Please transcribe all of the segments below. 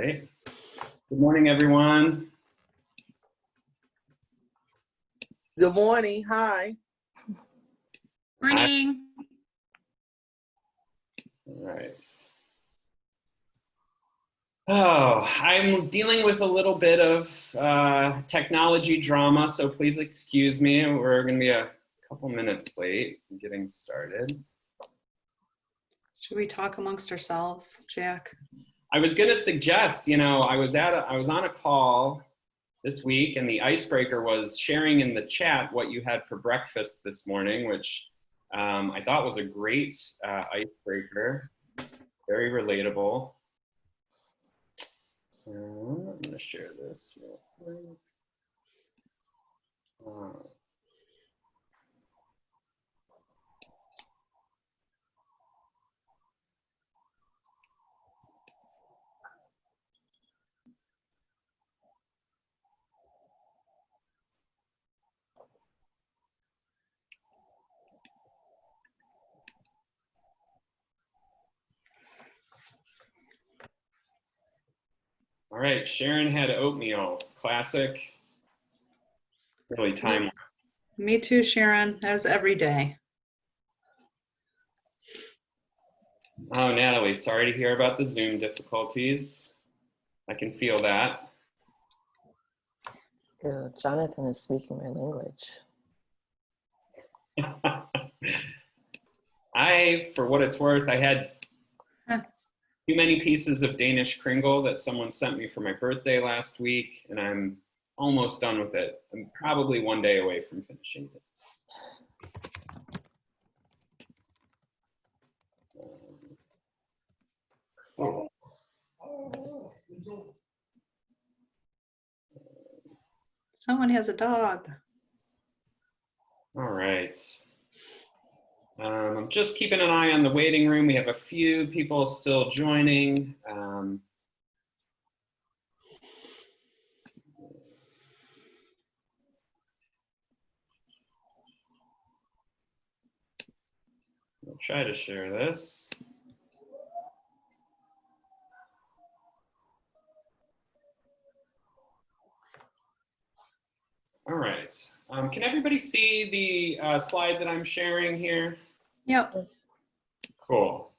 Good morning, everyone. Good morning. Hi. Morning. All right. Oh, I'm dealing with a little bit of technology drama, so please excuse me. We're going to be a couple minutes late getting started. Should we talk amongst ourselves, Jack? I was going to suggest, I was on a call this week, and the icebreaker was sharing in the chat what you had for breakfast this morning, which I thought was a great icebreaker, very relatable. I'm going to share this real quick. All right, Sharon had oatmeal, classic, really timeless. Me too, Sharon. That was every day. Oh, Natalie, sorry to hear about the Zoom difficulties. I can feel that. Ew, Jonathan is speaking my language. For what it's worth, I had too many pieces of Danish kringle that someone sent me for my birthday last week, and I'm almost done with it. I'm probably one day away from finishing it. Someone has a dog. All right. I'm just keeping an eye on the waiting room. We have a few people still joining. I'll try to share this. All right. Can everybody see the slide that I'm sharing here? Yep. Cool.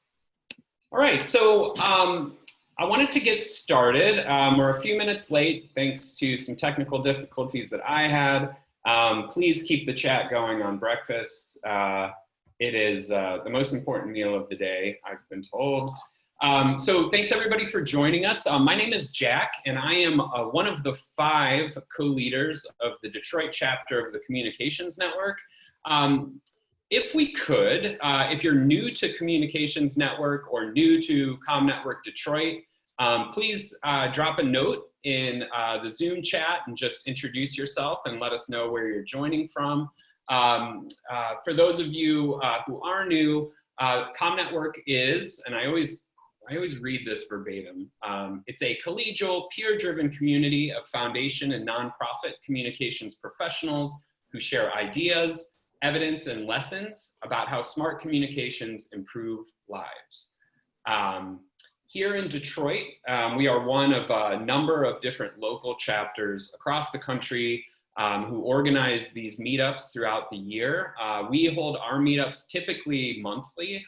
All right, so I wanted to get started. We're a few minutes late thanks to some technical difficulties that I had. Please keep the chat going on breakfast. It is the most important meal of the day, I've been told. So thanks everybody for joining us. My name is Jack, and I am one of the 5 co-leaders of the Detroit chapter of the Communications Network. If we could, if you're new to Communications Network or new to ComNetworkDETROIT, please drop a note in the Zoom chat and just introduce yourself and let us know where you're joining from. For those of you who are new, ComNetwork is, and I always read this verbatim, it's a collegial, peer-driven community of foundation and nonprofit communications professionals who share ideas, evidence, and lessons about how smart communications improve lives. Here in Detroit, we are one of a number of different local chapters across the country who organize these meetups throughout the year. We hold our meetups typically monthly.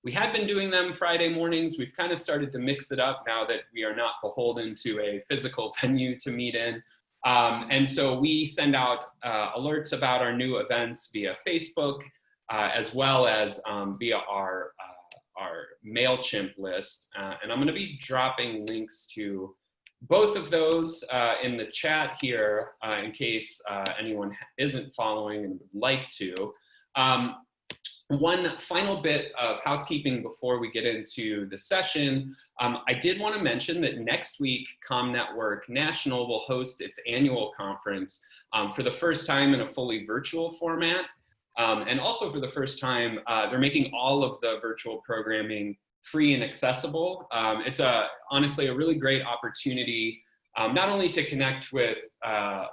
We had been doing them Friday mornings. We've kind of started to mix it up now that we are not beholden to a physical venue to meet in. And so we send out alerts about our new events via Facebook, as well as via our MailChimp list. And I'm going to be dropping links to both of those in the chat here in case anyone isn't following and would like to. One final bit of housekeeping before we get into the session. I did want to mention that next week, ComNetwork National will host its annual conference for the first time in a fully virtual format. And also for the first time, they're making all of the virtual programming free and accessible. It's honestly a really great opportunity, not only to connect with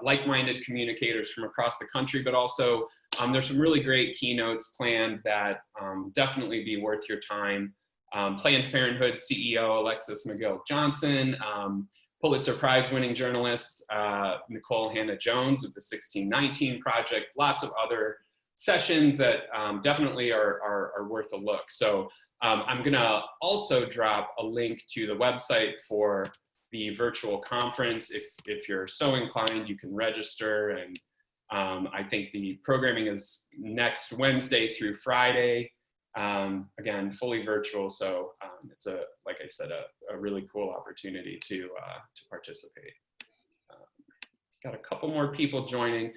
like-minded communicators from across the country, but also there's some really great keynotes planned that definitely be worth your time Planned Parenthood CEO Alexis McGill-Johnson, Pulitzer Prize-winning journalist Nicole Hannah-Jones of the 1619 Project, lots of other sessions that definitely are worth a look. So I'm gonna also drop a link to the website for the virtual conference. If you're so inclined, you can register. And I think the programming is next Wednesday through Friday. Again, fully virtual. So it's like I said, a really cool opportunity to participate. Got a couple more people joining.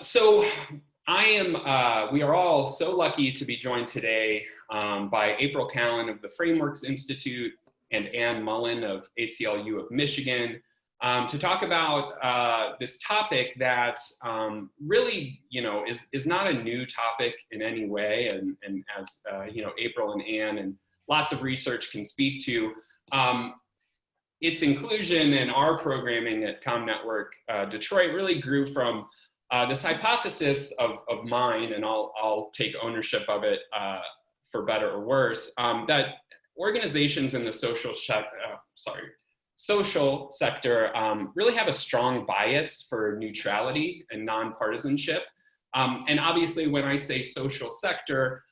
So we are all so lucky to be joined today by April Callen of the Frameworks Institute and Ann Mullen of ACLU of Michigan to talk about this topic that really, is not a new topic in any way. And as, April and Ann and lots of research can speak to, its inclusion in our programming at ComNetworkDETROIT really grew from this hypothesis of mine, and I'll take ownership of it for better or worse, that organizations in the social sector really have a strong bias for neutrality and nonpartisanship. And obviously when I say social sector,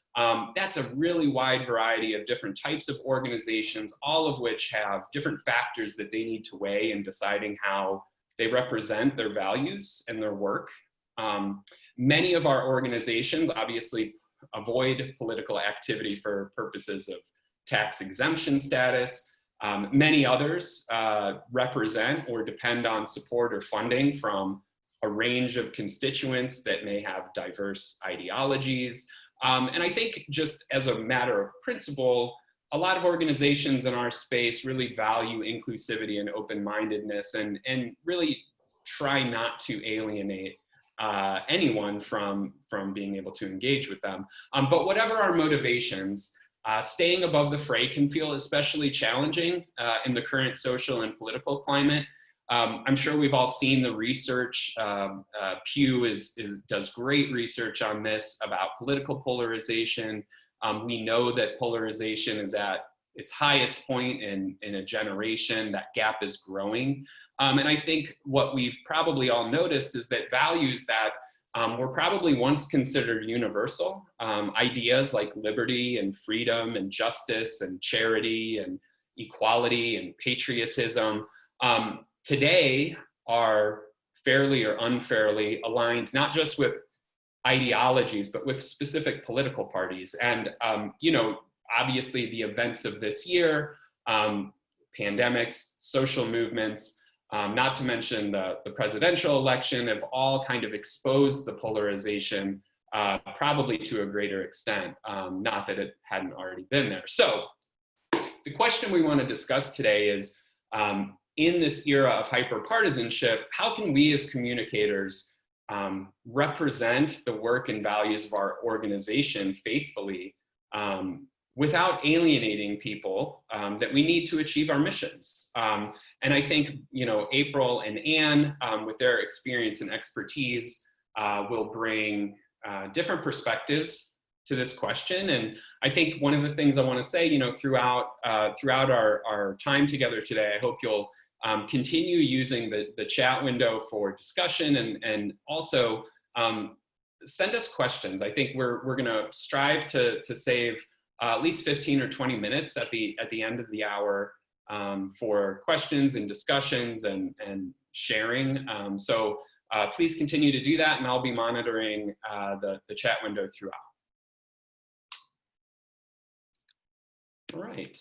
that's a really wide variety of different types of organizations, all of which have different factors that they need to weigh in deciding how they represent their values and their work. Many of our organizations obviously avoid political activity for purposes of tax exemption status. Many others represent or depend on support or funding from a range of constituents that may have diverse ideologies. And I think just as a matter of principle, a lot of organizations in our space really value inclusivity and open-mindedness and really try not to alienate anyone from being able to engage with them. But whatever our motivations, staying above the fray can feel especially challenging in the current social and political climate. I'm sure we've all seen the research. Pew does great research on this about political polarization. We know that polarization is at its highest point in a generation. That gap is growing. And I think what we've probably all noticed is that values that were probably once considered universal, ideas like liberty and freedom and justice and charity and equality and patriotism, today are fairly or unfairly aligned, not just with ideologies, but with specific political parties. And, obviously the events of this year, pandemics, social movements, not to mention the presidential election, have all kind of exposed the polarization probably to a greater extent, not that it hadn't already been there. So the question we want to discuss today is, in this era of hyper-partisanship, how can we as communicators represent the work and values of our organization faithfully without alienating people that we need to achieve our missions? And I think, April and Ann, with their experience and expertise, will bring different perspectives to this question. And I think one of the things I want to say, throughout our time together today, I hope you'll continue using the chat window for discussion and also send us questions. I think we're going to strive to save at least 15 or 20 minutes at the end of the hour for questions and discussions and sharing. So please continue to do that, and I'll be monitoring the chat window throughout. All right.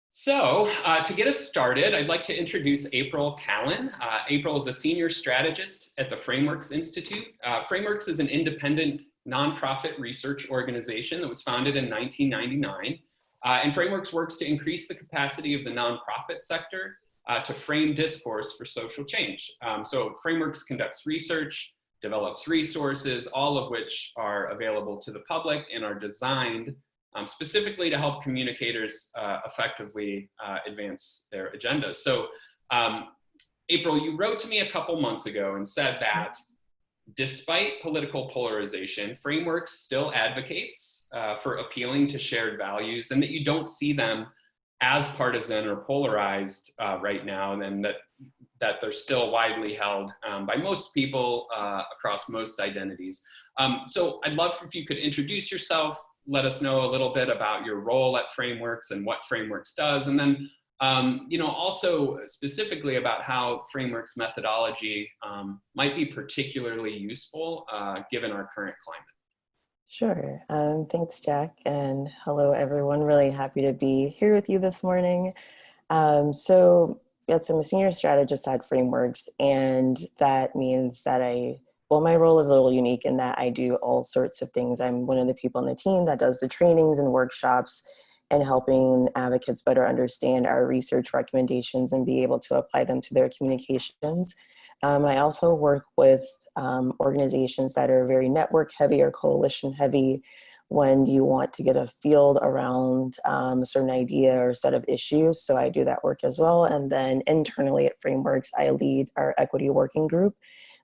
So to get us started, I'd like to introduce April Callen. April is a senior strategist at the Frameworks Institute. Frameworks is an independent nonprofit research organization that was founded in 1999. And Frameworks works to increase the capacity of the nonprofit sector to frame discourse for social change. So Frameworks conducts research, develops resources, all of which are available to the public and are designed specifically to help communicators effectively advance their agendas. So April, you wrote to me a couple months ago and said that despite political polarization, Frameworks still advocates for appealing to shared values, and that you don't see them as partisan or polarized right now, and that they're still widely held by most people across most identities. So I'd love if you could introduce yourself, let us know a little bit about your role at Frameworks and what Frameworks does, and then also specifically about how Frameworks methodology might be particularly useful given our current climate. Sure. Thanks, Jack. And hello, everyone. Really happy to be here with you this morning. So yes, I'm a senior strategist at Frameworks, and that means that my role is a little unique in that I do all sorts of things. I'm one of the people on the team that does the trainings and workshops and helping advocates better understand our research recommendations and be able to apply them to their communications. I also work with organizations that are very network heavy or coalition heavy when you want to get a field around a certain idea or set of issues. So I do that work as well. And then internally at Frameworks, I lead our equity working group.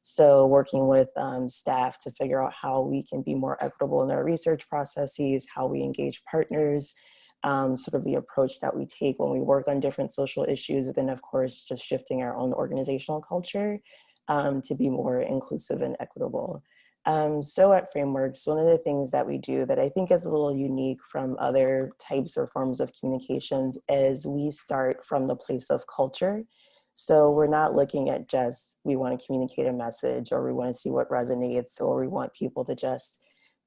So working with staff to figure out how we can be more equitable in our research processes, how we engage partners, sort of the approach that we take when we work on different social issues, and then of course, just shifting our own organizational culture to be more inclusive and equitable. So at Frameworks, one of the things that we do that I think is a little unique from other types or forms of communications is we start from the place of culture. So we're not looking at just, we want to communicate a message, or we want to see what resonates, or we want people to just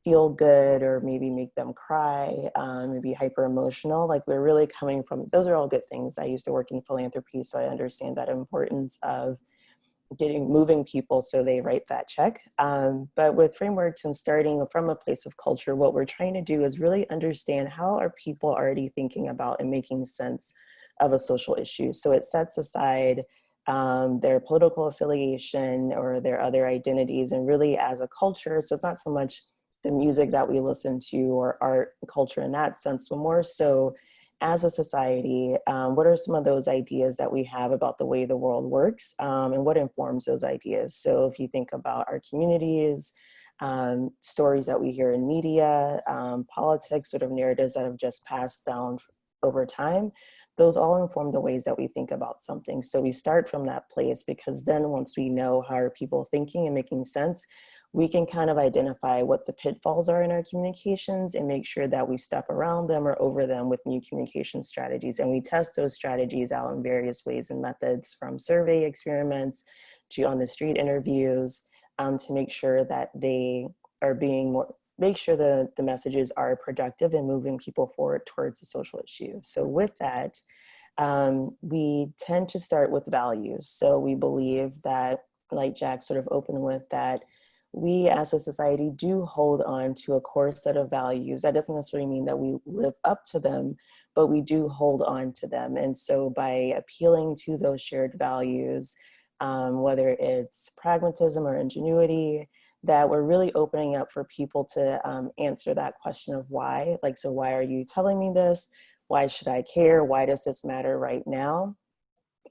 feel good or maybe make them cry, maybe hyper emotional. Like we're really coming from, those are all good things. I used to work in philanthropy, so I understand that importance of moving people so they write that check. But with Frameworks and starting from a place of culture, what we're trying to do is really understand how are people already thinking about and making sense of a social issue. So it sets aside their political affiliation or their other identities, and really as a culture. So it's not so much the music that we listen to or art and culture in that sense, but more so as a society, what are some of those ideas that we have about the way the world works, and what informs those ideas? So if you think about our communities, stories that we hear in media, politics, sort of narratives that have just passed down over time, those all inform the ways that we think about something. So we start from that place, because then once we know how are people thinking and making sense, we can kind of identify what the pitfalls are in our communications and make sure that we step around them or over them with new communication strategies. And we test those strategies out in various ways and methods, from survey experiments to on the street interviews, to make sure that they are being more, make sure the messages are productive and moving people forward towards a social issue. So with that, we tend to start with values. So we believe that, like Jack sort of opened with, that we as a society do hold on to a core set of values. That doesn't necessarily mean that we live up to them, but we do hold on to them. And so by appealing to those shared values, whether it's pragmatism or ingenuity, that we're really opening up for people to answer that question of why. Like, so why are you telling me this? Why should I care? Why does this matter right now?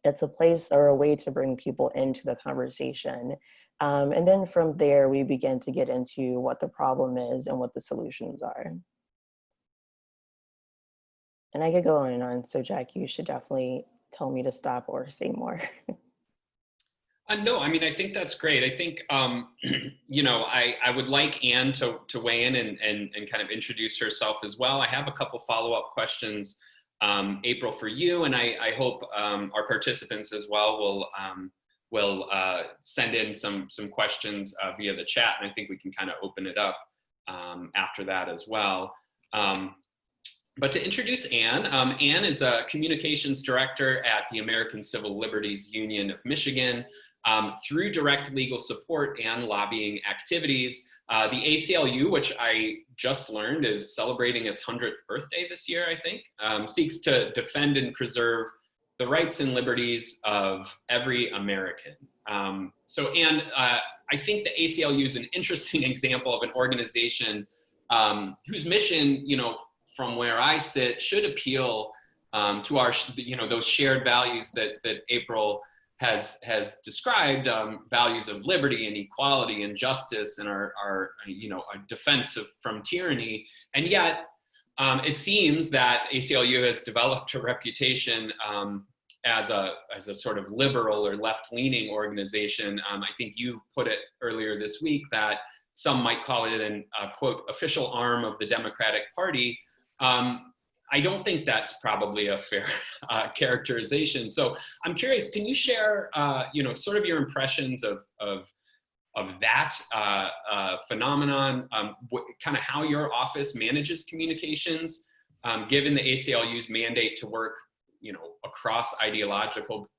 It's a place or a way to bring people into the conversation. And then from there, we begin to get into what the problem is and what the solutions are. And I could go on and on. So Jack, you should definitely tell me to stop or say more. No, I mean, I think that's great. I think, I would like Anne to weigh in and kind of introduce herself as well. I have a couple follow-up questions, April, for you, and I hope our participants as well will send in some questions via the chat, and I think we can kind of open it up after that as well. But to introduce Anne, Anne is a communications director at the American Civil Liberties Union of Michigan. Through direct legal support and lobbying activities, the ACLU, which I just learned is celebrating its 100th birthday this year, I think, seeks to defend and preserve the rights and liberties of every American. So Anne, I think the ACLU is an interesting example of an organization whose mission, from where I sit, should appeal to our, those shared values that April has described values of liberty and equality and justice and our a defense from tyranny. And yet it seems that ACLU has developed a reputation as a sort of liberal or left-leaning organization. I think you put it earlier this week that some might call it an quote official arm of the Democratic Party. I don't think that's probably a fair characterization. So I'm curious, can you share, sort of your impressions of that phenomenon, kind of how your office manages communications, given the ACLU's mandate to work, across ideological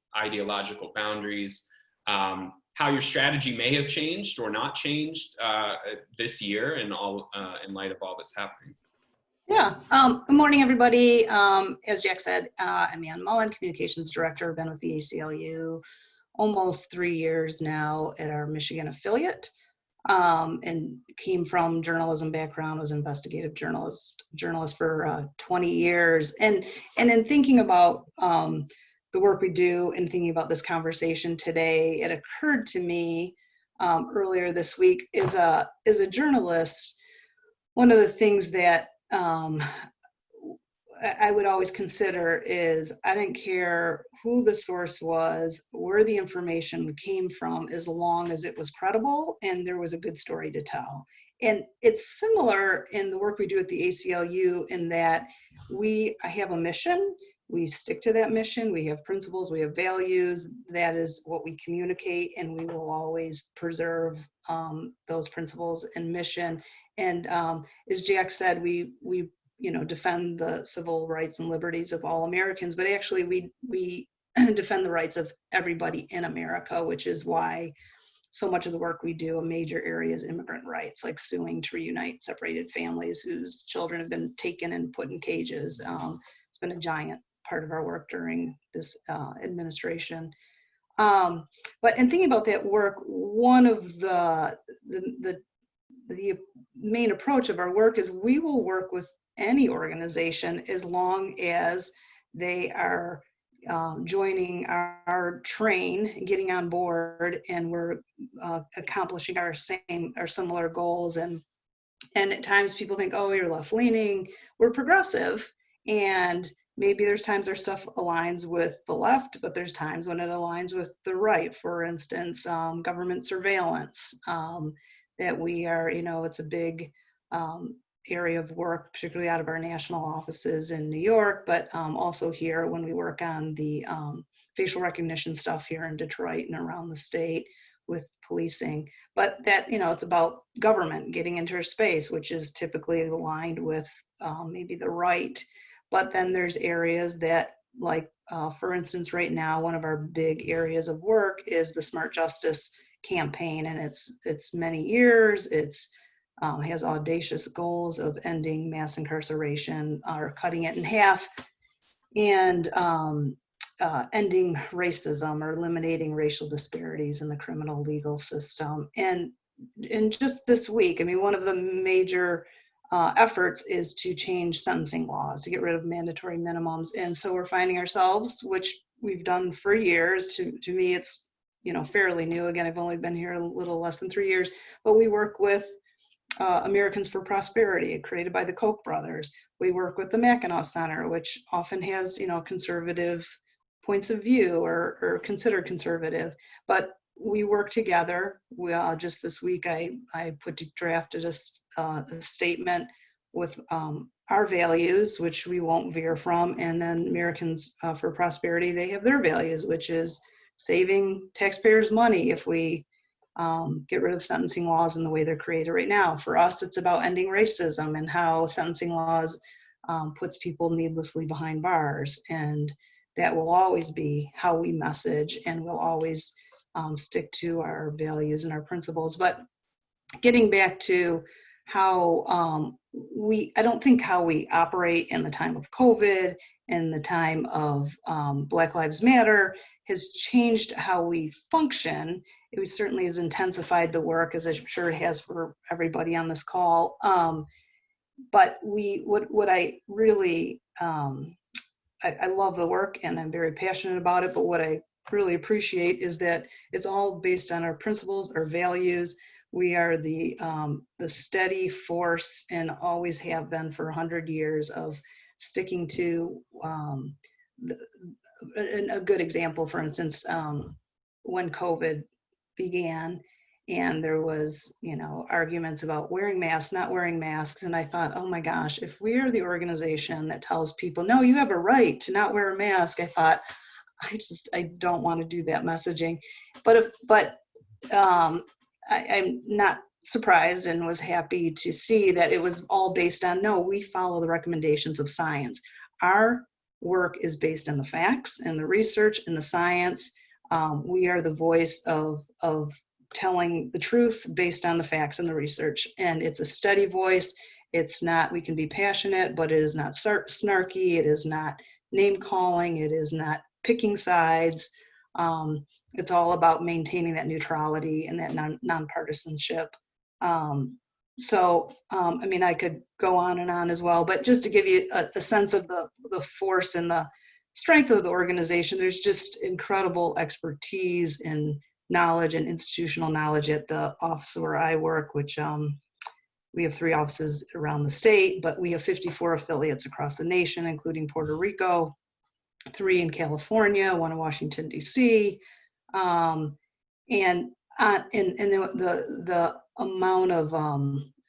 boundaries, how your strategy may have changed or not changed this year in light of all that's happening. Yeah. Good morning, everybody. As Jack said, I'm Ann Mullen, Communications Director. I've been with the ACLU almost 3 years now at our Michigan affiliate, and came from journalism background, was investigative journalist for 20 years. And in thinking about the work we do and thinking about this conversation today, it occurred to me earlier this week, as a journalist, one of the things that I would always consider is I didn't care who the source was, where the information came from, as long as it was credible and there was a good story to tell. And it's similar in the work we do at the ACLU in that we have a mission, we stick to that mission, we have principles, we have values, that is what we communicate, and we will always preserve those principles and mission. And as Jack said, we defend the civil rights and liberties of all Americans, but actually we defend the rights of everybody in America, which is why so much of the work we do, a major area is immigrant rights, like suing to reunite separated families whose children have been taken and put in cages. It's been a giant part of our work during this administration. But in thinking about that work, one of the main approach of our work is we will work with any organization as long as they are joining our train, getting on board, and we're accomplishing our similar goals. And at times people think, oh, you're left leaning. We're progressive, and maybe there's times our stuff aligns with the left, but there's times when it aligns with the right. For instance, government surveillance. That we are, it's a big area of work, particularly out of our national offices in New York, but also here when we work on the facial recognition stuff here in Detroit and around the state with policing. But that, it's about government getting into space, which is typically aligned with maybe the right. But then there's areas that, like, for instance, right now, one of our big areas of work is the Smart Justice campaign, and it's many years. It's has audacious goals of ending mass incarceration or cutting it in half, and ending racism or eliminating racial disparities in the criminal legal system. And just this week, one of the major efforts is to change sentencing laws, to get rid of mandatory minimums. And so we're finding ourselves, which we've done for years, to me it's fairly new. Again, I've only been here a little less than 3 years, but we work with Americans for Prosperity, created by the Koch brothers. We work with the Mackinac Center, which often has, conservative points of view or considered conservative, but we work together. We just this week, I drafted a statement with our values, which we won't veer from, and then Americans for Prosperity, they have their values, which is saving taxpayers' money if we get rid of sentencing laws in the way they're created right now. For us, it's about ending racism and how sentencing laws puts people needlessly behind bars. And that will always be how we message, and we'll always stick to our values and our principles. But getting back to how I don't think how we operate in the time of COVID, in the time of Black Lives Matter, has changed how we function. It certainly has intensified the work, as I'm sure it has for everybody on this call. But what I really I love the work and I'm very passionate about it, but what I really appreciate is that it's all based on our principles, our values. We are the steady force and always have been for 100 years of sticking to a good example, for instance, when COVID began and there was, arguments about wearing masks, not wearing masks. And I thought, oh my gosh, if we are the organization that tells people, no, you have a right to not wear a mask, I thought, I don't want to do that messaging. I'm not surprised and was happy to see that it was all based on, no, we follow the recommendations of science. Our work is based on the facts and the research and the science. We are the voice of telling the truth based on the facts and the research. And it's a steady voice. It's not, we can be passionate, but it is not snarky. It is not name calling. It is not picking sides. It's all about maintaining that neutrality and that nonpartisanship. I could go on and on as well, but just to give you a sense of the force and the strength of the organization, there's just incredible expertise and knowledge and institutional knowledge at the office where I work, which we have 3 offices around the state, but we have 54 affiliates across the nation, including Puerto Rico, 3 in California, 1 in Washington, D.C. The amount of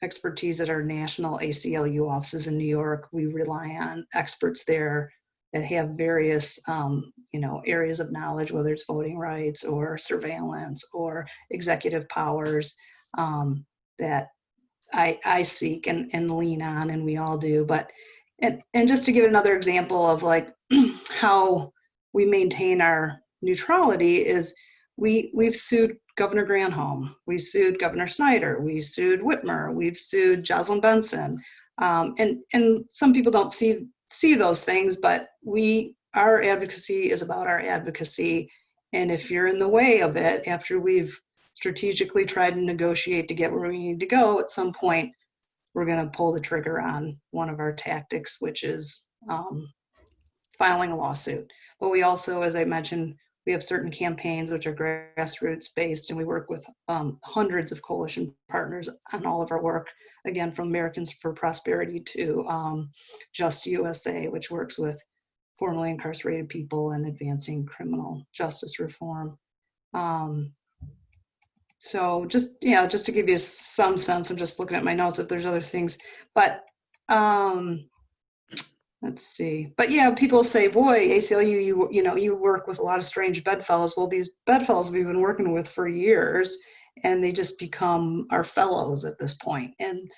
expertise at our national ACLU offices in New York, we rely on experts there that have various, areas of knowledge, whether it's voting rights or surveillance or executive powers, that I seek and lean on, and we all do. But and just to give another example of like how we maintain our neutrality is we've sued Governor Granholm, we sued Governor Snyder, we sued Whitmer, we've sued Jocelyn Benson, and some people don't see those things, but our advocacy is about our advocacy. And if you're in the way of it, after we've strategically tried to negotiate to get where we need to go, at some point, we're going to pull the trigger on one of our tactics, which is filing a lawsuit. But we also, as I mentioned, we have certain campaigns which are grassroots based, and we work with hundreds of coalition partners on all of our work, again, from Americans for Prosperity to Just USA, which works with formerly incarcerated people and advancing criminal justice reform. So just to give you some sense, I'm just looking at my notes if there's other things, but let's see. But yeah, people say, boy, ACLU, you work with a lot of strange bedfellows. Well, these bedfellows we've been working with for years, and they just become our fellows at this point. And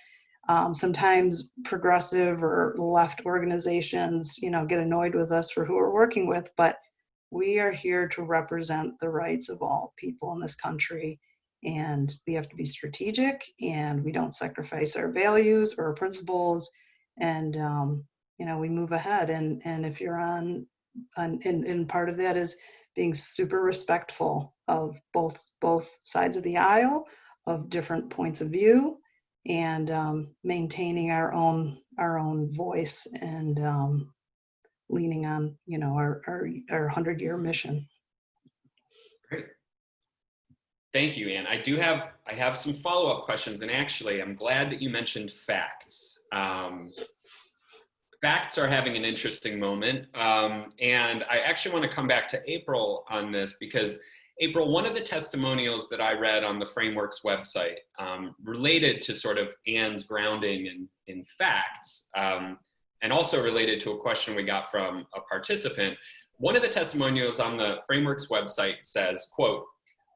sometimes progressive or left organizations, get annoyed with us for who we're working with, but we are here to represent the rights of all people in this country. And we have to be strategic, and we don't sacrifice our values or our principles. And, we move ahead. And if you're and part of that is being super respectful of both sides of the aisle, of different points of view, and maintaining our own voice and leaning on, our 100-year mission. Great. Thank you, Ann. I have some follow-up questions, and actually, I'm glad that you mentioned facts. Facts are having an interesting moment, and I actually want to come back to April on this because April, one of the testimonials that I read on the Framework's website related to sort of Ann's grounding in facts, and also related to a question we got from a participant. One of the testimonials on the Framework's website says, quote,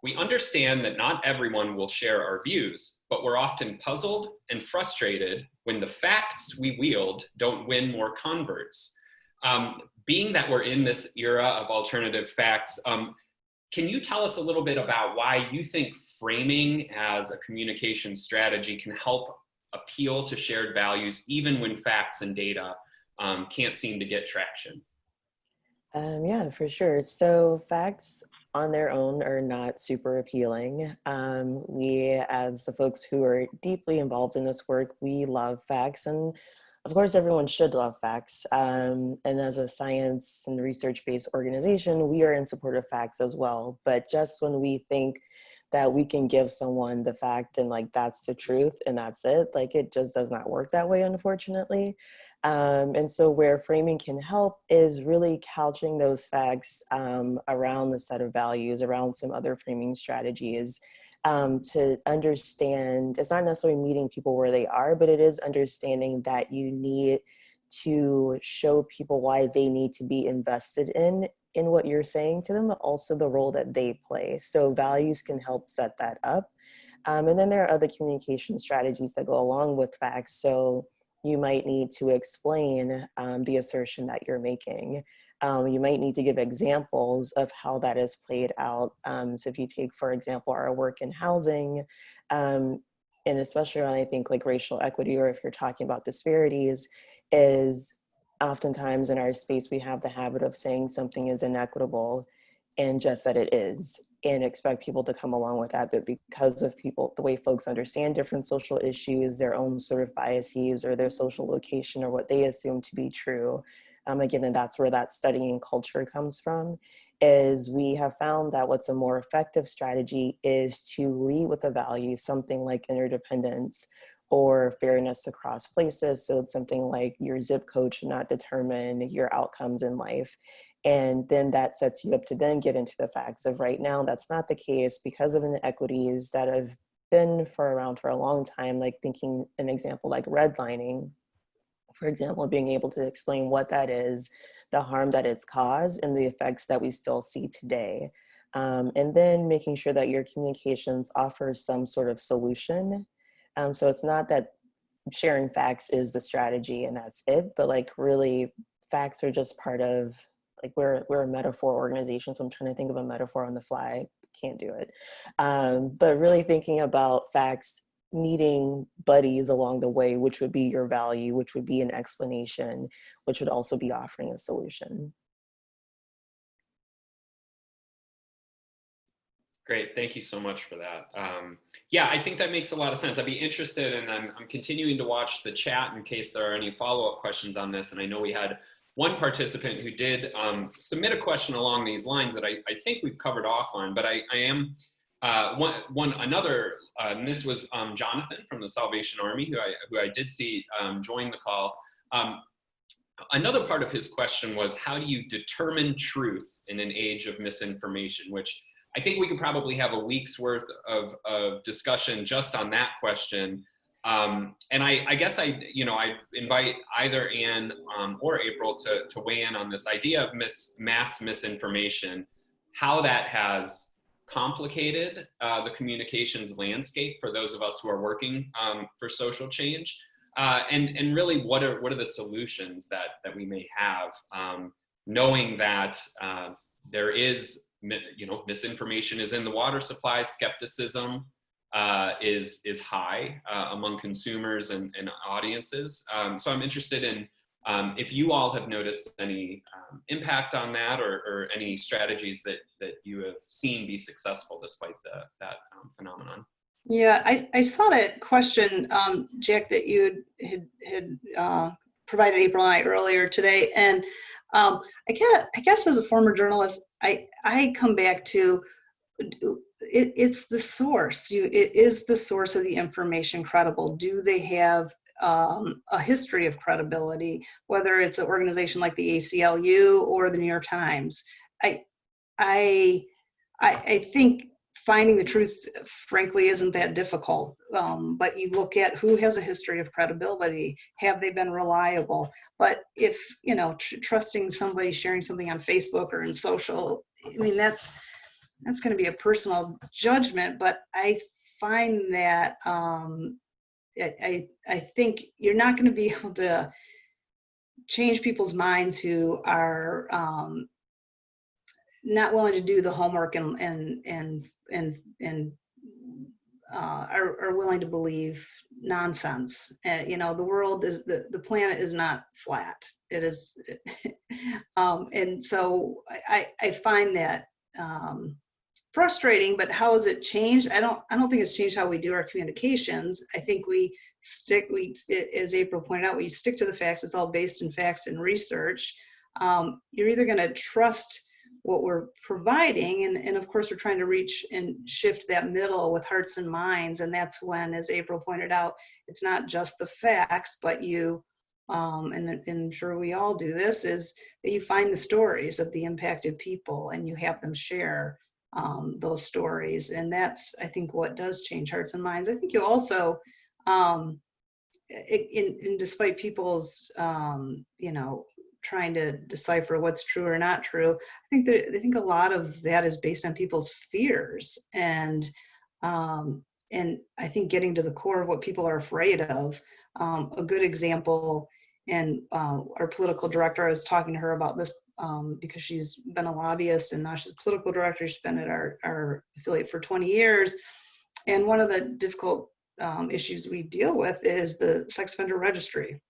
"We understand that not everyone will share our views, but we're often puzzled and frustrated when the facts we wield don't win more converts." Being that we're in this era of alternative facts, can you tell us a little bit about why you think framing as a communication strategy can help appeal to shared values even when facts and data can't seem to get traction? Yeah, for sure. So facts on their own are not super appealing. We, as the folks who are deeply involved in this work, we love facts, and of course, everyone should love facts. And as a science and research-based organization, we are in support of facts as well. But just when we think that we can give someone the fact and like that's the truth and that's it, like it just does not work that way, unfortunately. And so where framing can help is really couching those facts around the set of values, around some other framing strategies, to understand, it's not necessarily meeting people where they are, but it is understanding that you need to show people why they need to be invested in what you're saying to them, but also the role that they play. So values can help set that up. And then there are other communication strategies that go along with facts. So you might need to explain the assertion that you're making. You might need to give examples of how that is played out. So if you take, for example, our work in housing, and especially around, I think, like racial equity, or if you're talking about disparities, is oftentimes in our space, we have the habit of saying something is inequitable and just that it is, and expect people to come along with that. But because of people, the way folks understand different social issues, their own sort of biases or their social location or what they assume to be true, again, and that's where that studying culture comes from, is we have found that what's a more effective strategy is to lead with a value, something like interdependence or fairness across places. So it's something like your zip code should not determine your outcomes in life. And then that sets you up to then get into the facts of right now, that's not the case because of inequities that have been around for a long time, like thinking an example like redlining, for example, being able to explain what that is, the harm that it's caused, and the effects that we still see today. And then making sure that your communications offers some sort of solution. So it's not that sharing facts is the strategy and that's it, but like really facts are just part of, like we're a metaphor organization. So I'm trying to think of a metaphor on the fly, can't do it. But really thinking about facts needing buddies along the way, which would be your value, which would be an explanation, which would also be offering a solution. Great, thank you so much for that. Yeah, I think that makes a lot of sense. I'd be interested, and I'm continuing to watch the chat in case there are any follow-up questions on this. And I know we had one participant who did submit a question along these lines that I think we've covered off on, but I am another, and this was Jonathan from the Salvation Army, who I did see join the call. Another part of his question was, how do you determine truth in an age of misinformation? Which I think we could probably have a week's worth of discussion just on that question. And I guess I invite either Anne or April to weigh in on this idea of mass misinformation, how that has complicated the communications landscape for those of us who are working for social change, and really what are the solutions that we may have, knowing that there is, misinformation is in the water supply, skepticism is high among consumers and audiences. So I'm interested in if you all have noticed any impact on that, or any strategies that you have seen be successful despite that phenomenon. Yeah, I saw that question, Jack, that you had provided April and I earlier today, and I guess as a former journalist, I come back to it's the source. Is the source of the information credible? Do they have a history of credibility? Whether it's an organization like the ACLU or the New York Times, I think finding the truth, frankly, isn't that difficult. But you look at who has a history of credibility. Have they been reliable? But if, trusting somebody sharing something on Facebook or in social, I mean, that's going to be a personal judgment. But I find that I think you're not going to be able to change people's minds who are not willing to do the homework and are willing to believe nonsense. The world is, the planet is not flat. It is, and so I find that frustrating, but how has it changed? I don't think it's changed how we do our communications. I think as April pointed out, we stick to the facts. It's all based in facts and research. You're either going to trust what we're providing, and of course we're trying to reach and shift that middle with hearts and minds, and that's when, as April pointed out, it's not just the facts, but you and I'm sure we all do this, is that you find the stories of the impacted people and you have them share those stories. And that's, I think, what does change hearts and minds. I think you also, despite people's, trying to decipher what's true or not true, I think a lot of that is based on people's fears. And I think getting to the core of what people are afraid of. A good example, and our political director, I was talking to her about this because she's been a lobbyist and now she's a political director. She's been at our affiliate for 20 years. And one of the difficult issues we deal with is the sex offender registry,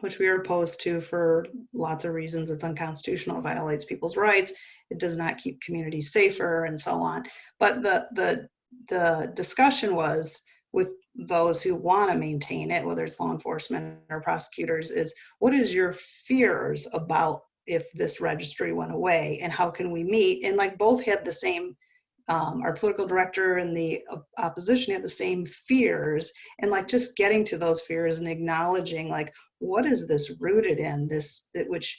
which we are opposed to for lots of reasons. It's unconstitutional, it violates people's rights, it does not keep communities safer, and so on. But the discussion was with those who want to maintain it, whether it's law enforcement or prosecutors, is what is your fears about if this registry went away, and how can we meet? And like both had the same, our political director and the opposition had the same fears, and like just getting to those fears and acknowledging like, what is this rooted in, this, which,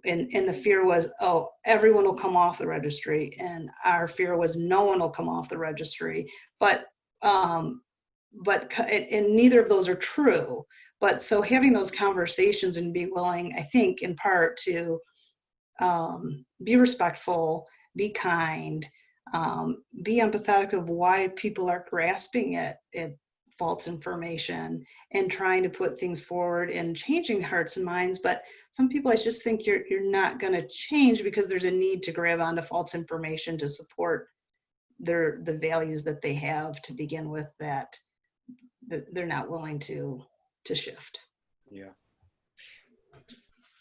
and the fear was, oh, everyone will come off the registry, and our fear was no one will come off the registry. But neither of those are true. But so having those conversations and be willing, I think, in part to be respectful, be kind, be empathetic of why people are grasping at false information and trying to put things forward and changing hearts and minds. But some people, I just think you're not going to change because there's a need to grab onto false information to support the values that they have to begin with, that they're not willing to shift.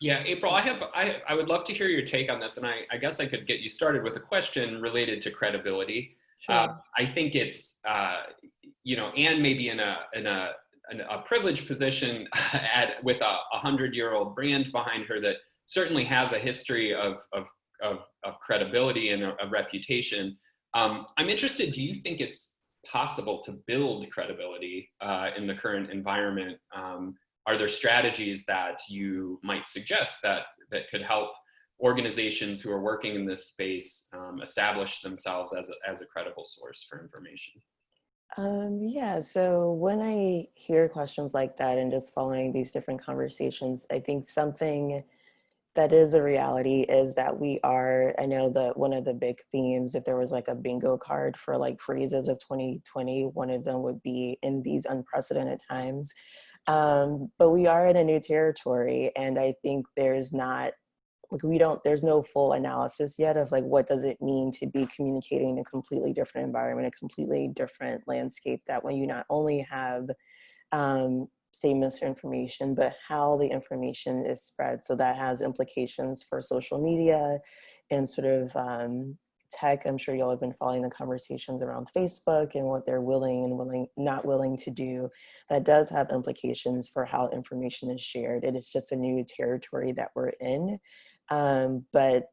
Yeah, April, I would love to hear your take on this, and I guess I could get you started with a question related to credibility. Sure. I think it's Anne may be in a privileged position with a 100-year-old brand behind her that certainly has a history of credibility and a reputation. I'm interested, do you think it's possible to build credibility in the current environment? Are there strategies that you might suggest that could help organizations who are working in this space establish themselves as a credible source for information? Yeah, so when I hear questions like that and just following these different conversations, I think something that is a reality is that I know that one of the big themes, if there was like a bingo card for like phrases of 2020, one of them would be in these unprecedented times. But we are in a new territory, and I think there's no full analysis yet of like, what does it mean to be communicating in a completely different environment, a completely different landscape, that when you not only have, say, misinformation, but how the information is spread. So that has implications for social media and sort of tech. I'm sure y'all have been following the conversations around Facebook and what they're not willing to do. That does have implications for how information is shared. It is just a new territory that we're in. But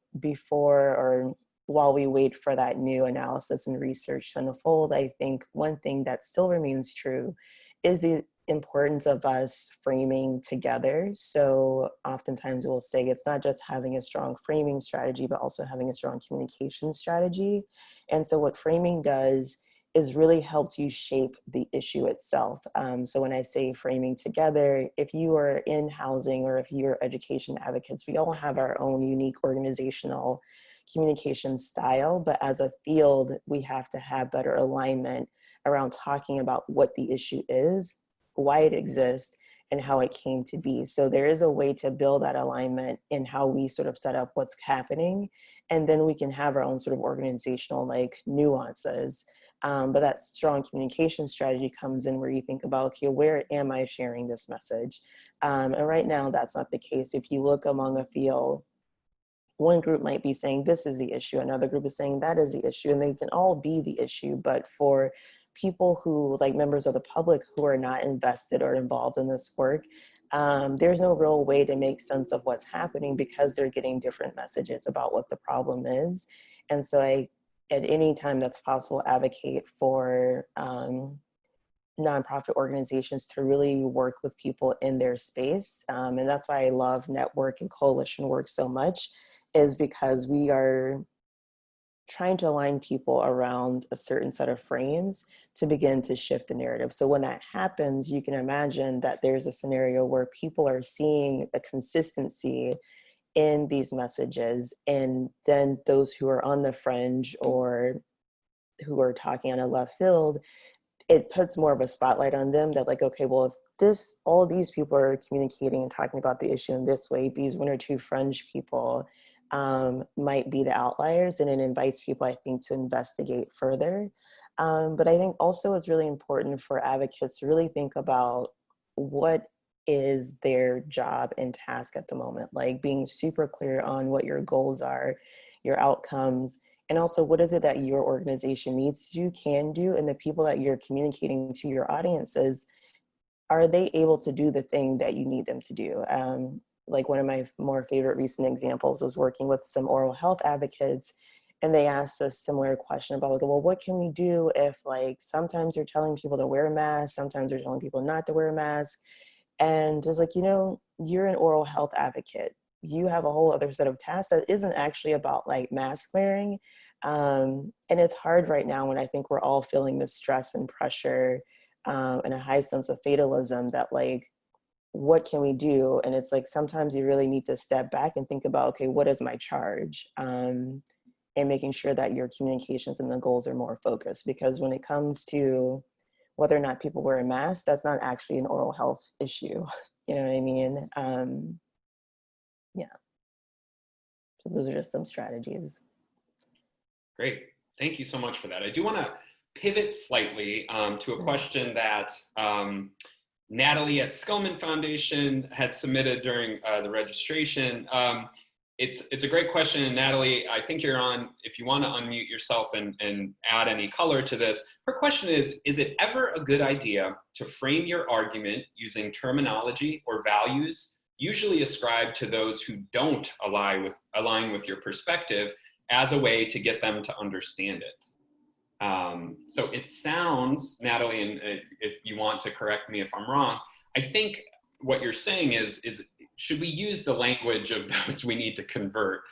while we wait for that new analysis and research to unfold, I think one thing that still remains true is the importance of us framing together. So oftentimes we'll say it's not just having a strong framing strategy, but also having a strong communication strategy. And so what framing does is really helps you shape the issue itself. So when I say framing together, if you are in housing or if you're education advocates, we all have our own unique organizational communication style, but as a field, we have to have better alignment around talking about what the issue is, why it exists, and how it came to be. So there is a way to build that alignment in how we sort of set up what's happening, and then we can have our own sort of organizational like nuances. But that strong communication strategy comes in where you think about, okay, where am I sharing this message? And right now, that's not the case. If you look among a field, one group might be saying this is the issue, another group is saying that is the issue, and they can all be the issue. But for people who, like members of the public who are not invested or involved in this work, there's no real way to make sense of what's happening because they're getting different messages about what the problem is. And so I, at any time that's possible, advocate for nonprofit organizations to really work with people in their space. And that's why I love network and coalition work so much, is because we are trying to align people around a certain set of frames to begin to shift the narrative. So when that happens, you can imagine that there's a scenario where people are seeing a consistency in these messages, and then those who are on the fringe or who are talking on a left field, it puts more of a spotlight on them that like, okay, well, if this, all these people are communicating and talking about the issue in this way, these one or two fringe people might be the outliers, and it invites people, I think, to investigate further. But I think also it's really important for advocates to really think about what is their job and task at the moment, like being super clear on what your goals are, your outcomes, and also what is it that your organization needs to do, can do, and the people that you're communicating to your audiences, are they able to do the thing that you need them to do? Like one of my more favorite recent examples was working with some oral health advocates, and they asked a similar question about, like, well, what can we do if, like, sometimes you're telling people to wear a mask, sometimes you're telling people not to wear a mask, and it's like, you know, you're an oral health advocate. You have a whole other set of tasks that isn't actually about like mask wearing. And it's hard right now when I think we're all feeling this stress and pressure and a high sense of fatalism that like, what can we do? And it's like, sometimes you really need to step back and think about, okay, what is my charge? And making sure that your communications and the goals are more focused, because when it comes to whether or not people wear a mask, that's not actually an oral health issue. You know what I mean? Yeah. So those are just some strategies. Great. Thank you so much for that. I do want to pivot slightly to a question that Natalie at Skillman Foundation had submitted during the registration. It's a great question, and Natalie, I think you're on, if you want to unmute yourself and add any color to this. Her question is it ever a good idea to frame your argument using terminology or values usually ascribed to those who don't align with your perspective as a way to get them to understand it? So it sounds, Natalie, and if you want to correct me if I'm wrong, I think what you're saying is should we use the language of those we need to convert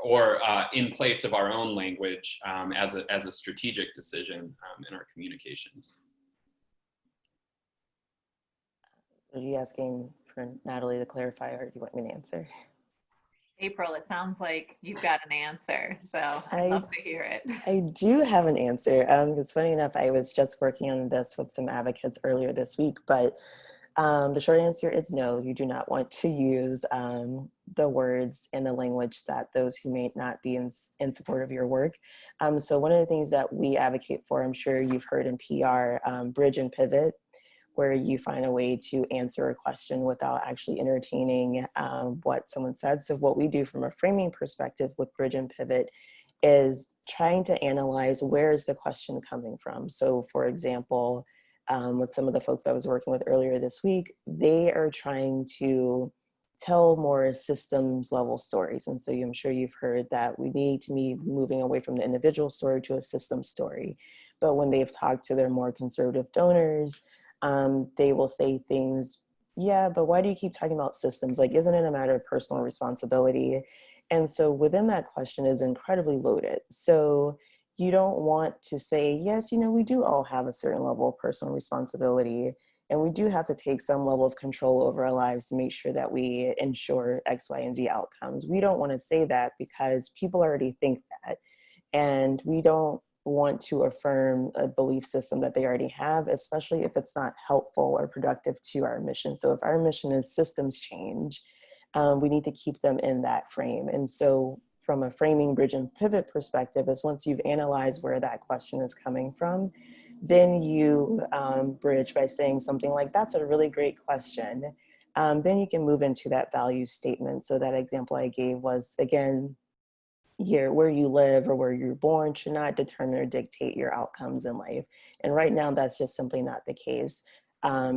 or in place of our own language as a strategic decision in our communications? Are you asking for Natalie to clarify, or do you want me to answer? April, it sounds like you've got an answer, so I'd love to hear it. I do have an answer. It's funny enough, I was just working on this with some advocates earlier this week, but the short answer is no, you do not want to use the words and the language that those who may not be in support of your work. So one of the things that we advocate for, I'm sure you've heard in PR, bridge and pivot, where you find a way to answer a question without actually entertaining what someone said. So what we do from a framing perspective with bridge and pivot is trying to analyze where is the question coming from. So for example, with some of the folks I was working with earlier this week, they are trying to tell more systems level stories. And so I'm sure you've heard that we need to be moving away from the individual story to a system story. But when they've talked to their more conservative donors, they will say things, yeah, but why do you keep talking about systems? Like, isn't it a matter of personal responsibility? And so within that question is incredibly loaded. So you don't want to say, yes, you know, we do all have a certain level of personal responsibility, and we do have to take some level of control over our lives to make sure that we ensure X, Y, and Z outcomes. We don't want to say that because people already think that. And we don't want to affirm a belief system that they already have, especially if it's not helpful or productive to our mission. So if our mission is systems change, we need to keep them in that frame. And so from a framing, bridge, and pivot perspective is once you've analyzed where that question is coming from, then you bridge by saying something like, that's a really great question. then you can move into that value statement. So that example I gave was, again, where you live or where you're born should not determine or dictate your outcomes in life. And right now, that's just simply not the case.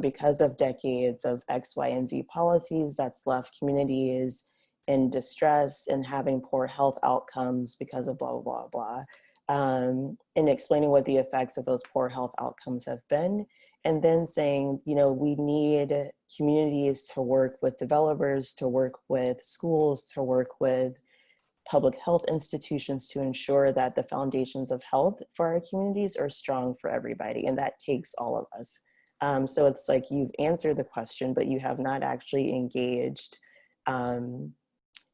Because of decades of X, Y, and Z policies, that's left communities in distress and having poor health outcomes because of blah, blah, blah, blah. And explaining what the effects of those poor health outcomes have been. And then saying, we need communities to work with developers, to work with schools, to work with public health institutions to ensure that the foundations of health for our communities are strong for everybody. And that takes all of us. So it's like you've answered the question, but you have not actually engaged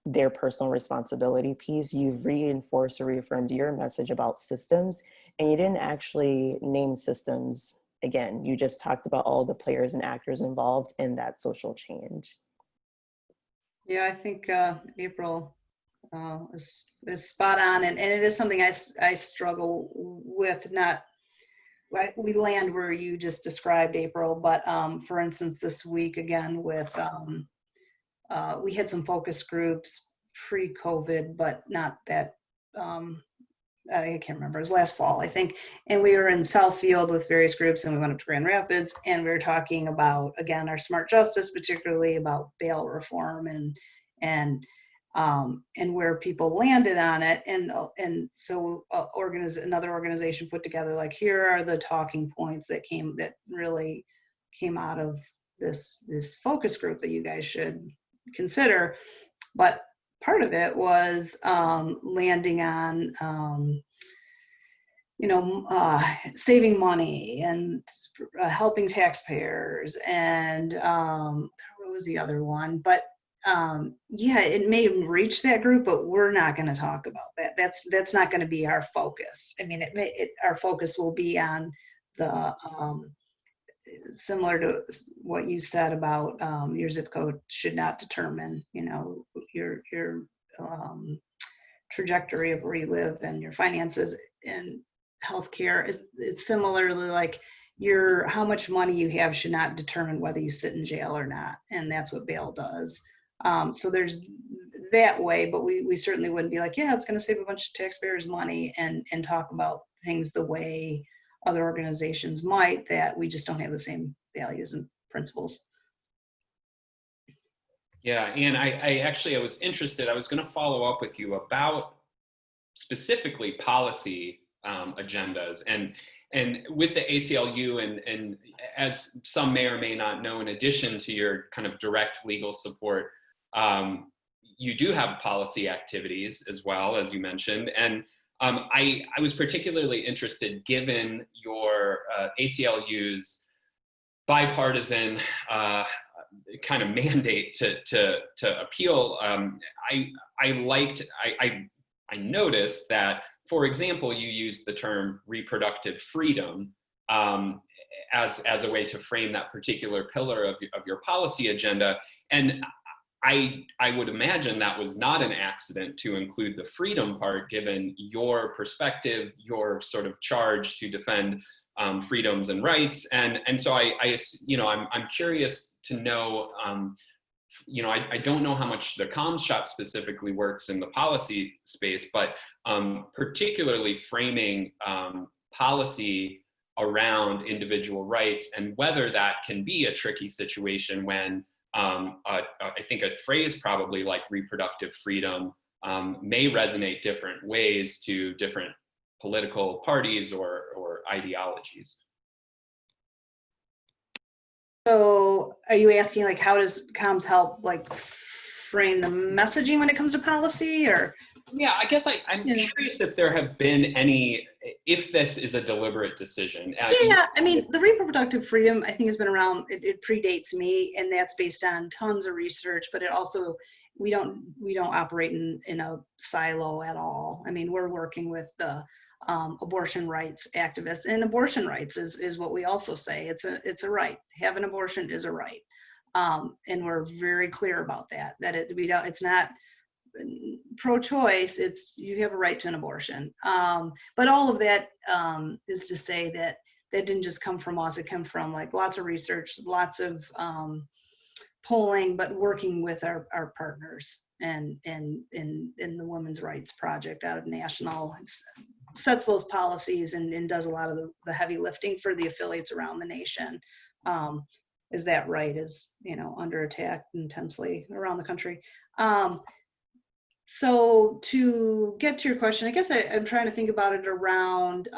their personal responsibility piece. You've reinforced or reaffirmed your message about systems, and you didn't actually name systems. Again, you just talked about all the players and actors involved in that social change. Yeah, I think April is spot on, and it is something I struggle with. We land where you just described, April, but for instance, this week again with we had some focus groups pre-COVID, but not that. I can't remember. It was last fall, I think, and we were in Southfield with various groups, and we went up to Grand Rapids, and we were talking about, again, our smart justice, particularly about bail reform and where people landed on it. And so another organization put together, like, here are the talking points that really came out of this focus group that you guys should consider. But part of it was landing on, saving money and helping taxpayers, and what was the other one? But it may reach that group, but we're not going to talk about that. That's not going to be our focus. I mean, our focus will be on the similar to what you said about your zip code should not determine, your trajectory of where you live, and your finances. And healthcare it's similarly like how much money you have should not determine whether you sit in jail or not, and that's what bail does. So there's that way, but we certainly wouldn't be like, yeah, it's going to save a bunch of taxpayers money and talk about things the way other organizations might, that we just don't have the same values and principles. Yeah, and I was interested, I was going to follow up with you about specifically policy agendas and with the ACLU, and as some may or may not know, in addition to your kind of direct legal support, you do have policy activities as well, as you mentioned. And I was particularly interested, given your ACLU's bipartisan kind of mandate to appeal. I noticed that, for example, you used the term reproductive freedom as a way to frame that particular pillar of your policy agenda. And I would imagine that was not an accident to include the freedom part, given your perspective, your sort of charge to defend freedoms and rights. And so I'm curious to know, I don't know how much the comms shop specifically works in the policy space, but particularly framing policy around individual rights, and whether that can be a tricky situation when I think a phrase probably like reproductive freedom may resonate different ways to different political parties or ideologies. So are you asking, like, how does comms help, like, frame the messaging when it comes to policy, or? Yeah, I guess I'm curious if there have been any, if this is a deliberate decision. Yeah, I mean, the reproductive freedom, I think, has been around, it predates me, and that's based on tons of research, but it also, we don't operate in a silo at all. I mean, we're working with the abortion rights activists, and abortion rights is what we also say. It's a right. Have an abortion is a right. And we're very clear about that it's not pro-choice, it's you have a right to an abortion. But all of that is to say that didn't just come from us. It came from, like, lots of research, lots of polling, but working with our partners and in the Women's Rights Project out of National. Sets those policies and does a lot of the heavy lifting for the affiliates around the nation. Is that right? Is, you know, under attack intensely around the country. So to get to your question, I guess I'm trying to think about it around,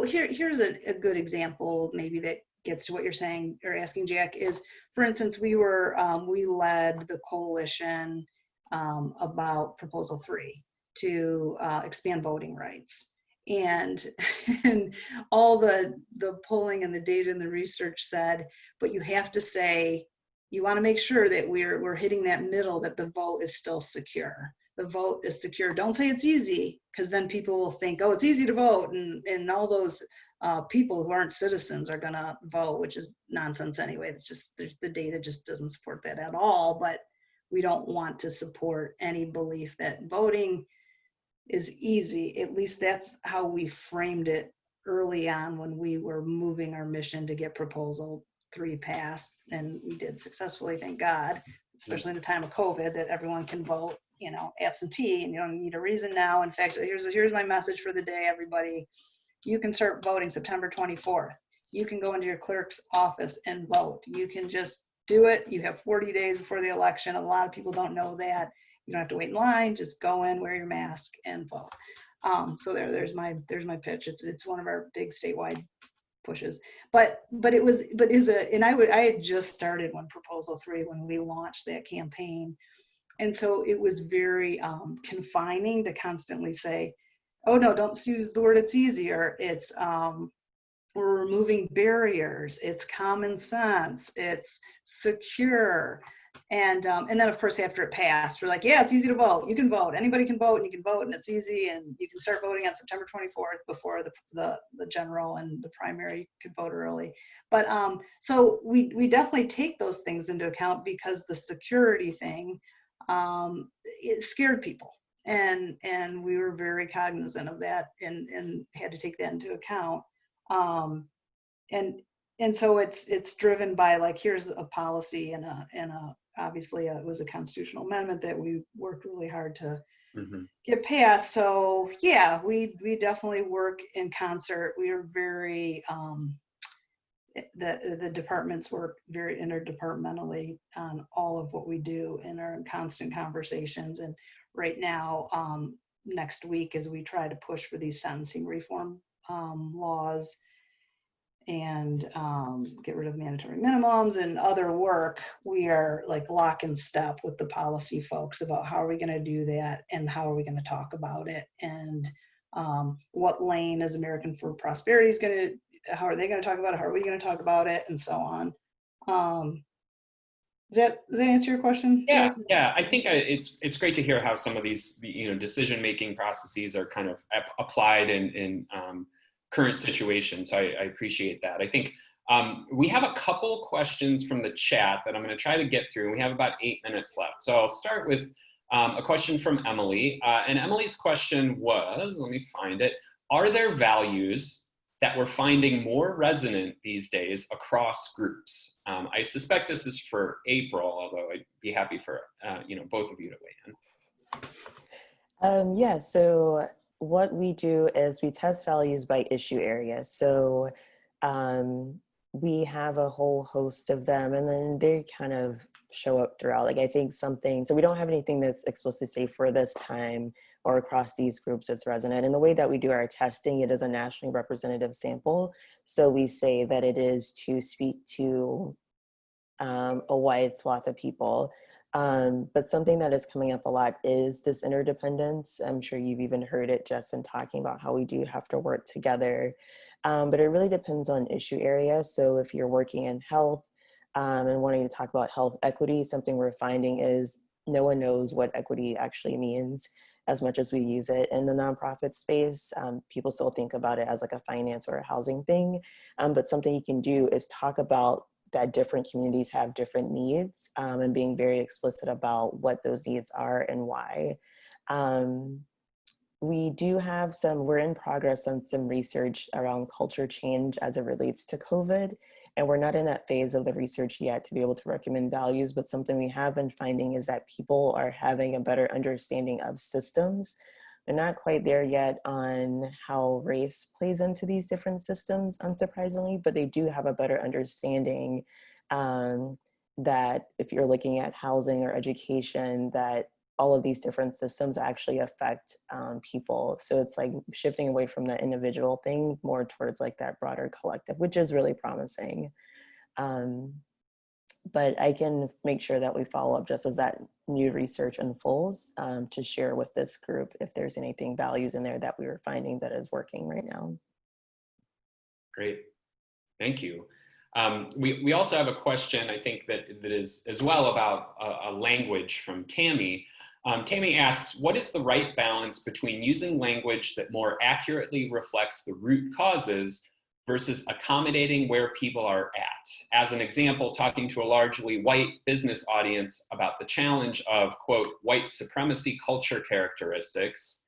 here's a good example maybe that gets to what you're saying or asking, Jack, is, for instance, we led the coalition about Proposal 3 to expand voting rights. And all the polling and the data and the research said, but you have to say, you want to make sure that we're hitting that middle, that the vote is still secure. The vote is secure. Don't say it's easy, because then people will think, oh, it's easy to vote, and all those people who aren't citizens are going to vote, which is nonsense anyway. It's just the data just doesn't support that at all. But we don't want to support any belief that voting is easy. At least that's how we framed it early on when we were moving our mission to get Proposal 3 passed, and we did successfully, thank God, especially in the time of COVID, that everyone can vote, you know, absentee, and you don't need a reason now. In fact, here's my message for the day, everybody. You can start voting September 24th. You can go into your clerk's office and vote. You can just do it. You have 40 days before the election. A lot of people don't know that. You don't have to wait in line. Just go in, wear your mask, and vote. So there's my pitch. It's one of our big statewide pushes. I had just started when Proposal 3, when we launched that campaign, and so it was very confining to constantly say, oh no, don't use the word it's easier. It's we're removing barriers. It's common sense. It's secure. And then of course, after it passed, we're like, yeah, it's easy to vote. You can vote. Anybody can vote, and you can vote, and it's easy. And you can start voting on September 24th before the general and the primary. You could vote early. But so we definitely take those things into account, because the security thing, it scared people. And we were very cognizant of that, and had to take that into account. And so it's driven by, like, here's a policy and obviously it was a constitutional amendment that we worked really hard to get passed. So yeah, we definitely work in concert. We are very the departments work very interdepartmentally on all of what we do, and are in constant conversations. And right now, next week, as we try to push for these sentencing reform laws, and get rid of mandatory minimums and other work, we are like lock and step with the policy folks about how are we going to do that, and how are we going to talk about it, and what lane is American for Prosperity is going to, how are they going to talk about it, how are we going to talk about it, and so on. Does that answer your question? Yeah, yeah. I think it's great to hear how some of these, you know, decision-making processes are kind of applied in current situations. So I appreciate that. I think we have a couple questions from the chat that I'm going to try to get through. We have about 8 minutes left. So I'll start with a question from Emily. And Emily's question was, let me find it. Are there values that we're finding more resonant these days across groups? I suspect this is for April, although I'd be happy for you know, both of you to weigh in. Yeah, so what we do is we test values by issue area. So we have a whole host of them, and then they kind of show up throughout. Like, I think something, so we don't have anything that's explicitly say for this time or across these groups that's resonant. And the way that we do our testing, it is a nationally representative sample. So we say that it is to speak to a wide swath of people. But something that is coming up a lot is this interdependence. I'm sure you've even heard it, Justin, talking about how we do have to work together. But it really depends on issue area. So if you're working in health and wanting to talk about health equity, something we're finding is no one knows what equity actually means as much as we use it in the nonprofit space. People still think about it as like a finance or a housing thing. But something you can do is talk about that different communities have different needs, and being very explicit about what those needs are and why. We do have we're in progress on some research around culture change as it relates to COVID. And we're not in that phase of the research yet to be able to recommend values, but something we have been finding is that people are having a better understanding of systems. They're not quite there yet on how race plays into these different systems, unsurprisingly, but they do have a better understanding that if you're looking at housing or education, that all of these different systems actually affect people. So it's like shifting away from the individual thing more towards like that broader collective, which is really promising. But I can make sure that we follow up just as that new research unfolds to share with this group if there's anything values in there that we were finding that is working right now. Great, thank you. We also have a question, I think that is as well about a language from Tammy. Tammy asks, what is the right balance between using language that more accurately reflects the root causes versus accommodating where people are at? As an example, talking to a largely white business audience about the challenge of, quote, white supremacy culture characteristics,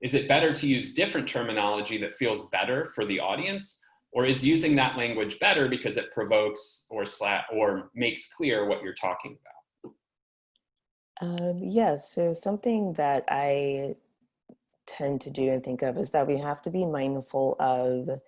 is it better to use different terminology that feels better for the audience? Or is using that language better because it provokes or makes clear what you're talking about? Yes, so something that I tend to do and think of is that we have to be mindful of,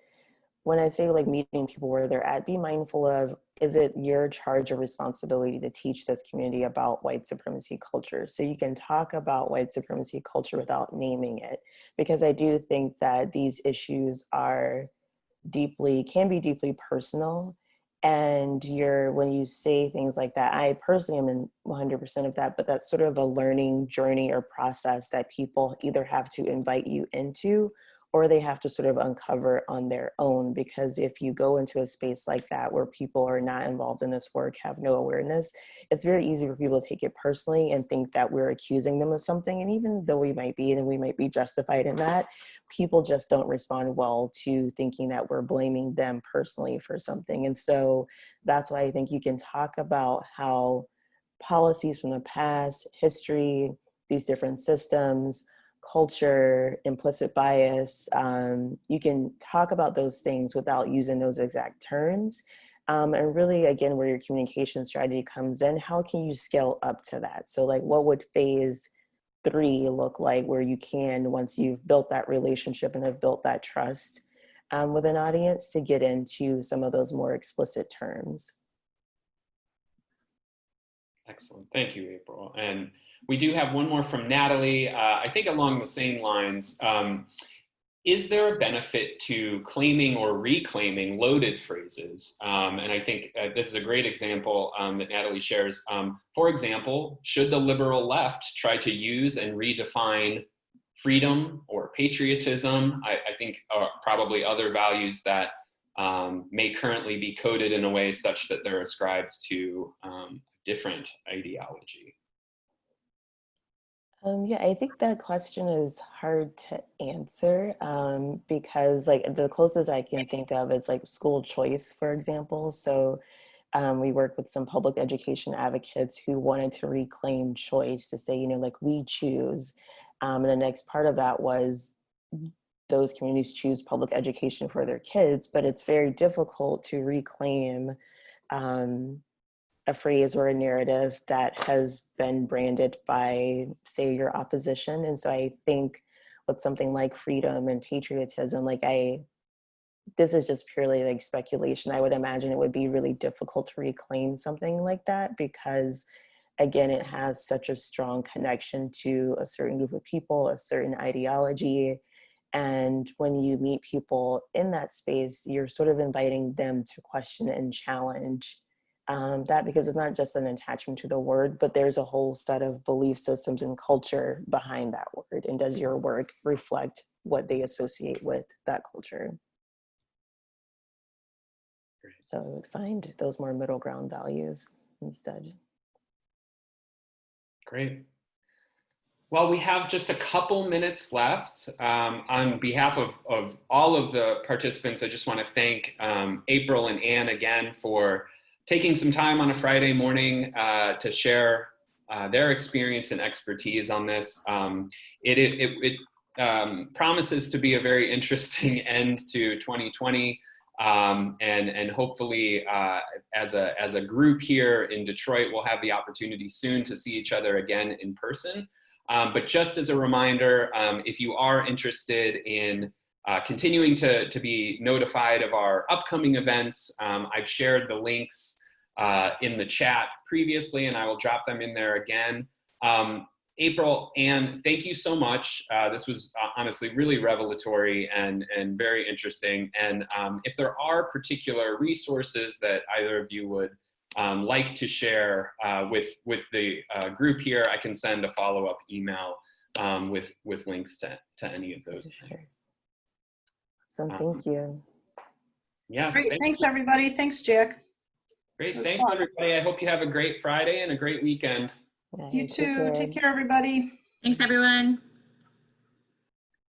when I say like meeting people where they're at, be mindful of, is it your charge or responsibility to teach this community about white supremacy culture? So you can talk about white supremacy culture without naming it, because I do think that these issues are can be deeply personal. And when you say things like that, I personally am in 100% of that, but that's sort of a learning journey or process that people either have to invite you into or they have to sort of uncover on their own. Because if you go into a space like that where people are not involved in this work, have no awareness, it's very easy for people to take it personally and think that we're accusing them of something. And even though we might be, and we might be justified in that, people just don't respond well to thinking that we're blaming them personally for something. And so that's why I think you can talk about how policies from the past, history, these different systems, culture, implicit bias, you can talk about those things without using those exact terms. And really, again, where your communication strategy comes in, how can you scale up to that? So like, what would phase 3 look like, where you can, once you've built that relationship and have built that trust with an audience, to get into some of those more explicit terms? Excellent, thank you, April. And we do have one more from Natalie, I think along the same lines. Is there a benefit to claiming or reclaiming loaded phrases? And I think this is a great example that Natalie shares. For example, should the liberal left try to use and redefine freedom or patriotism? I think probably other values that may currently be coded in a way such that they're ascribed to different ideology. Yeah, I think that question is hard to answer because like the closest I can think of is like school choice, for example. So we work with some public education advocates who wanted to reclaim choice, to say, you know, like we choose. And the next part of that was those communities choose public education for their kids, but it's very difficult to reclaim a phrase or a narrative that has been branded by, say, your opposition. And so I think with something like freedom and patriotism, like this is just purely like speculation. I would imagine it would be really difficult to reclaim something like that because, again, it has such a strong connection to a certain group of people, a certain ideology. And when you meet people in that space, you're sort of inviting them to question and challenge that, because it's not just an attachment to the word, but there's a whole set of belief systems and culture behind that word. And does your work reflect what they associate with that culture? So I would find those more middle ground values instead. Great. Well, we have just a couple minutes left. On behalf of all of the participants, I just want to thank April and Anne again for taking some time on a Friday morning to share their experience and expertise on this. It promises to be a very interesting end to 2020. And hopefully as a group here in Detroit, we'll have the opportunity soon to see each other again in person. But just as a reminder, if you are interested in continuing to be notified of our upcoming events, I've shared the links in the chat previously, and I will drop them in there again. April, Anne, thank you so much. This was honestly really revelatory and very interesting. And if there are particular resources that either of you would like to share with the group here, I can send a follow-up email with links to any of those things. So thank you. Yes. Great. Thanks, everybody. Thanks, Jack. Great. Thanks, everybody. I hope you have a great Friday and a great weekend. You too. Take care, everybody. Thanks, everyone.